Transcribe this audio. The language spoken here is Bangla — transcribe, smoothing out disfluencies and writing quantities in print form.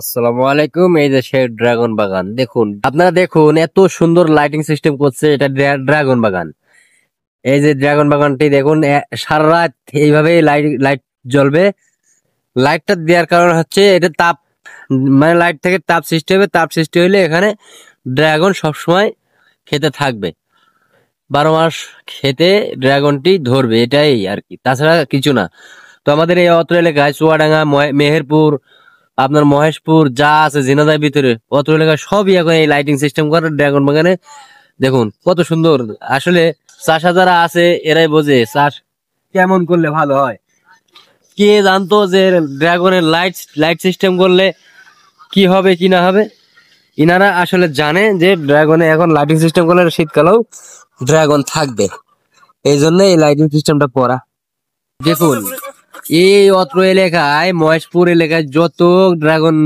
আসসালামু আলাইকুম। এই যে সেই ড্রাগন বাগান দেখুন, আপনারা দেখুন এত সুন্দর লাইটিং সিস্টেম করছে। এটা ড্রাগন বাগান। এই যে ড্রাগন বাগানটি দেখুন, সারা রাত এইভাবে লাইট লাইট জ্বলবে। লাইটটা দেওয়ার কারণ হচ্ছে এটা তাপ, মানে লাইট থেকে তাপ সৃষ্টি হবে। তাপ সৃষ্টি হলে এখানে ড্রাগন সবসময় খেতে থাকবে। 12 মাস খেতে ড্রাগনটি ধরবে, এটাই আর কি, তাছাড়া কিছু না। তো আমাদের এই অত্র এলাকায় চুয়াডাঙ্গা, মেহেরপুর, আপনার মহেশপুর যা আছে ঝিনাইদহের ভিতরে অত্র এলাকায় সবই এখন এই লাইটিং সিস্টেম করে ড্রাগন বাগানে। দেখুন কত সুন্দর। আসলে চাষা যারা আছে এরাই বোঝে চাষ কেমন করলে ভালো হয়। কে জানতো যে ড্রাগনের লাইট লাইট সিস্টেম করলে কি হবে কি না হবে। ইনারা আসলে জানে যে ড্রাগনে এখন লাইটিং সিস্টেম করলে শীতকালেও ড্রাগন থাকবে, এই জন্য এই লাইটিং সিস্টেমটা করা। দেখুন এই অত্র এলাকায়, মহেশপুর এলাকায় যত ড্রাগন